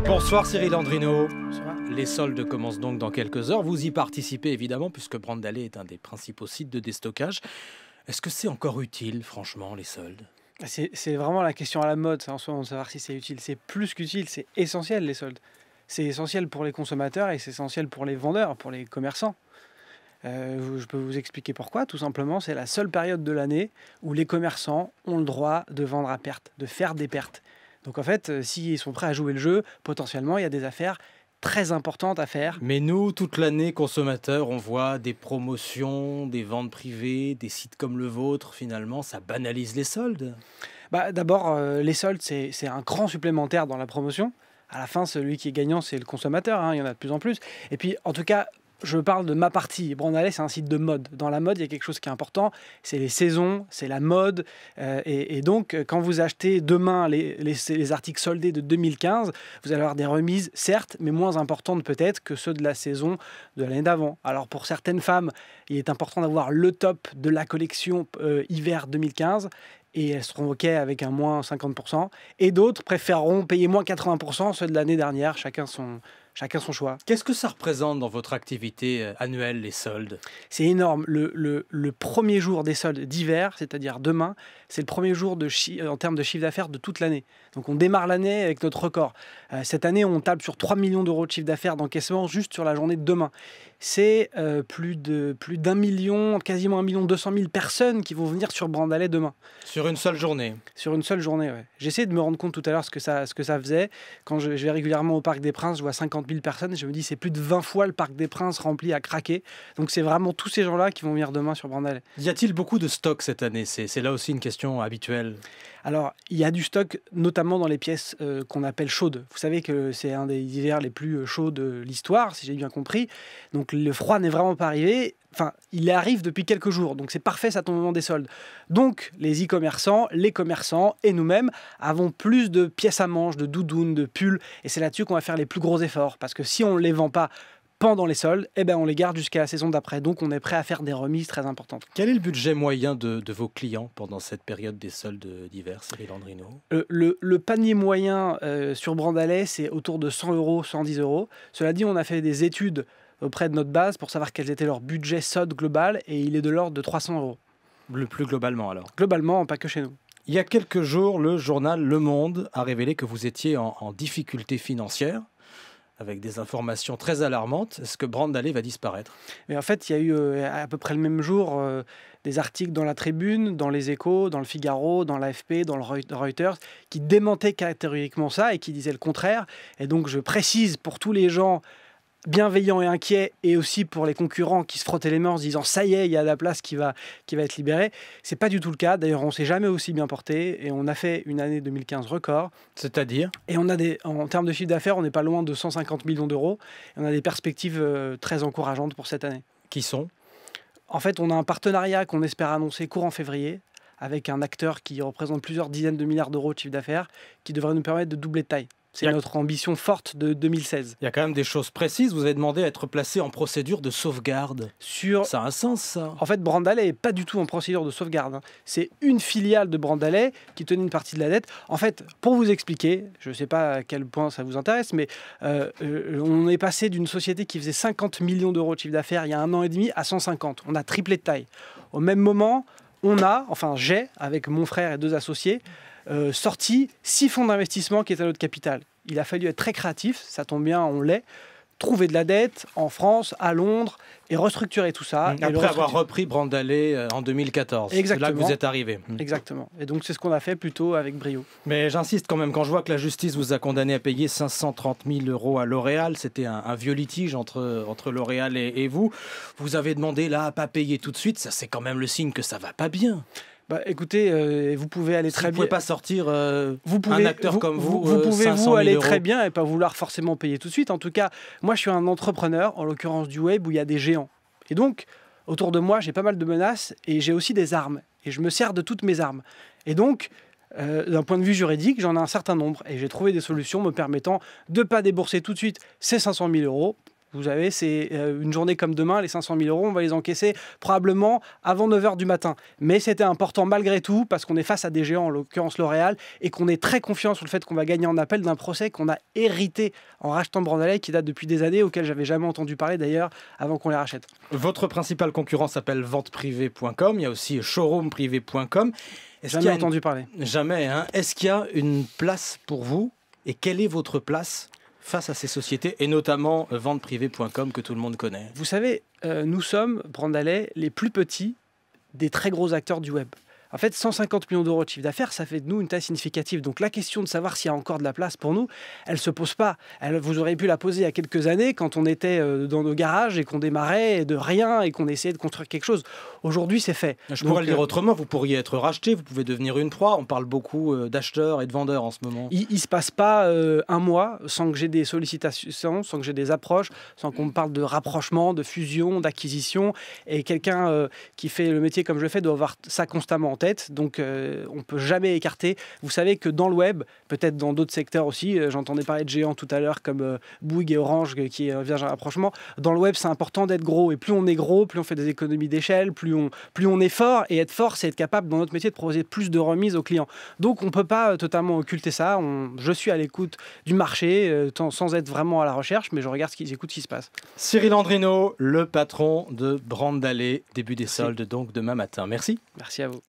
Bonsoir Cyril Andrino. Bonsoir. Les soldes commencent donc dans quelques heures. Vous y participez évidemment puisque Brandallet est un des principaux sites de déstockage. Est-ce que c'est encore utile, franchement, les soldes? C'est vraiment la question à la mode, ça, en ce moment, de savoir si c'est utile. C'est plus qu'utile, c'est essentiel les soldes. C'est essentiel pour les consommateurs et c'est essentiel pour les vendeurs, pour les commerçants. Je peux vous expliquer pourquoi. Tout simplement, c'est la seule période de l'année où les commerçants ont le droit de vendre à perte, de faire des pertes. Donc en fait, s'ils sont prêts à jouer le jeu, potentiellement, il y a des affaires très importantes à faire. Mais nous, toute l'année, consommateurs, on voit des promotions, des ventes privées, des sites comme le vôtre. Finalement, ça banalise les soldes. D'abord, les soldes, c'est un cran supplémentaire dans la promotion. À la fin, celui qui est gagnant, c'est le consommateur, hein, il y en a de plus en plus. Et puis, en tout cas, je parle de ma partie. Brandallet, c'est un site de mode. Dans la mode, il y a quelque chose qui est important, c'est les saisons, c'est la mode. Et donc, quand vous achetez demain les articles soldés de 2015, vous allez avoir des remises, certes, mais moins importantes peut-être que ceux de la saison de l'année d'avant. Alors, pour certaines femmes, il est important d'avoir le top de la collection hiver 2015. Et elles seront OK avec un moins 50%. Et d'autres préféreront payer moins 80% ceux de l'année dernière. Chacun son choix. Qu'est-ce que ça représente dans votre activité annuelle, les soldes? C'est énorme. Le premier jour des soldes d'hiver, c'est-à-dire demain, c'est le premier jour en termes de chiffre d'affaires de toute l'année. Donc on démarre l'année avec notre record. Cette année, on table sur 3 millions d'euros de chiffre d'affaires d'encaissement juste sur la journée de demain. C'est plus d'1 million, quasiment 1,2 million personnes qui vont venir sur Brandallet demain. Sur une seule journée? Sur une seule journée, ouais. J'essaie de me rendre compte tout à l'heure ce que ça faisait. Quand je vais régulièrement au Parc des Princes, je vois 50 000 personnes et je me dis c'est plus de 20 fois le Parc des Princes rempli à craquer. Donc c'est vraiment tous ces gens-là qui vont venir demain sur Brandallet. Y a-t-il beaucoup de stock cette année? C'est là aussi une question habituelle. Alors, il y a du stock, notamment dans les pièces qu'on appelle chaudes. Vous savez que c'est un des hivers les plus chauds de l'histoire, si j'ai bien compris. Donc le froid n'est vraiment pas arrivé. Enfin, il arrive depuis quelques jours, donc c'est parfait, ça tombe au moment des soldes. Donc, les e-commerçants, les commerçants et nous-mêmes avons plus de pièces à manches, de doudounes, de pulls, et c'est là-dessus qu'on va faire les plus gros efforts. Parce que si on ne les vend pas pendant les soldes, on les garde jusqu'à la saison d'après. Donc, on est prêt à faire des remises très importantes. Quel est le budget moyen de vos clients pendant cette période des soldes d'hiver, Cyril Andrino? Le panier moyen sur Brandallet, c'est autour de 100 euros, 110 euros. Cela dit, on a fait des études auprès de notre base pour savoir quels étaient leurs budgets soldes global et il est de l'ordre de 300 euros. Le plus globalement alors? Globalement, pas que chez nous. Il y a quelques jours, le journal Le Monde a révélé que vous étiez en difficulté financière, avec des informations très alarmantes. Est-ce que Brandallet va disparaître? Mais en fait, il y a eu à peu près le même jour des articles dans la Tribune, dans les Échos, dans le Figaro, dans l'AFP, dans le Reuters, qui démentaient catégoriquement ça et qui disaient le contraire. Et donc, je précise pour tous les gens bienveillants et inquiets, et aussi pour les concurrents qui se frottaient les mains en se disant ça y est, il y a de la place qui va être libérée. C'est pas du tout le cas. D'ailleurs, on s'est jamais aussi bien porté et on a fait une année 2015 record. C'est-à-dire? Et en termes de chiffre d'affaires, on n'est pas loin de 150 millions d'euros. Et on a des perspectives très encourageantes pour cette année. Qui sont? En fait, on a un partenariat qu'on espère annoncer courant février avec un acteur qui représente plusieurs dizaines de milliards d'euros de chiffre d'affaires qui devrait nous permettre de doubler de taille. C'est notre ambition forte de 2016. Il y a quand même des choses précises. Vous avez demandé à être placé en procédure de sauvegarde. Ça a un sens, ça? En fait, Brandallet n'est pas du tout en procédure de sauvegarde. C'est une filiale de Brandallet qui tenait une partie de la dette. En fait, pour vous expliquer, je ne sais pas à quel point ça vous intéresse, mais on est passé d'une société qui faisait 50 millions d'euros de chiffre d'affaires il y a 1 an et demi à 150. On a triplé de taille. Au même moment, j'ai, avec mon frère et 2 associés, sorti 6 fonds d'investissement qui étaient à notre capital. Il a fallu être très créatif, ça tombe bien, on l'est, trouver de la dette en France, à Londres, et restructurer tout ça. Après avoir repris Brandallet en 2014. Exactement. C'est là que vous êtes arrivé. Exactement. Et donc c'est ce qu'on a fait plutôt avec brio. Mais j'insiste quand même, quand je vois que la justice vous a condamné à payer 530 000 euros à L'Oréal, c'était un vieux litige entre L'Oréal et vous. Vous avez demandé là à pas payer tout de suite, ça c'est quand même le signe que ça va pas bien. Écoutez, vous pouvez aller très bien. Vous ne pouvez pas sortir un acteur comme vous. Vous pouvez 500 000 aller euros. très bien et pas vouloir forcément payer tout de suite. En tout cas, moi, je suis un entrepreneur, en l'occurrence du web, où il y a des géants. Et donc, autour de moi, j'ai pas mal de menaces et j'ai aussi des armes. Et je me sers de toutes mes armes. Et donc, d'un point de vue juridique, j'en ai un certain nombre. Et j'ai trouvé des solutions me permettant de ne pas débourser tout de suite ces 500 000 euros. Vous savez, c'est une journée comme demain, les 500 000 euros, on va les encaisser probablement avant 9 h du matin. Mais c'était important malgré tout, parce qu'on est face à des géants, en l'occurrence L'Oréal, et qu'on est très confiant sur le fait qu'on va gagner en appel d'un procès qu'on a hérité en rachetant Brandalay, qui date depuis des années, auquel j'avais jamais entendu parler d'ailleurs avant qu'on les rachète. Votre principal concurrent s'appelle venteprivée.com, il y a aussi showroomprivé.com. Jamais entendu parler. Jamais, hein. Est-ce qu'il y a une place pour vous et quelle est votre place face à ces sociétés, et notamment venteprivée.com que tout le monde connaît? Vous savez, nous sommes, Brandalay, les plus petits des très gros acteurs du web. En fait, 150 millions d'euros de chiffre d'affaires, ça fait de nous une taille significative. Donc la question de savoir s'il y a encore de la place pour nous, elle ne se pose pas. Vous auriez pu la poser il y a quelques années quand on était dans nos garages et qu'on démarrait de rien et qu'on essayait de construire quelque chose. Aujourd'hui, c'est fait. Je pourrais le dire autrement, vous pourriez être racheté, vous pouvez devenir une proie. On parle beaucoup d'acheteurs et de vendeurs en ce moment. Il ne se passe pas un mois sans que j'ai des sollicitations, sans que j'ai des approches, sans qu'on me parle de rapprochement, de fusion, d'acquisition. Et quelqu'un qui fait le métier comme je le fais doit avoir ça constamment en tête. Donc on ne peut jamais écarter. Vous savez que dans le web, peut-être dans d'autres secteurs aussi, j'entendais parler de géants tout à l'heure comme Bouygues et Orange qui vient un rapprochement. Dans le web, c'est important d'être gros. Et plus on est gros, plus on fait des économies d'échelle, plus on est fort. Et être fort, c'est être capable dans notre métier de proposer plus de remises aux clients. Donc on ne peut pas totalement occulter ça. Je suis à l'écoute du marché sans être vraiment à la recherche, mais je regarde j'écoute ce qui se passe. Cyril Andrino, le patron de Brandalay, début des soldes donc demain matin. Merci. Merci à vous.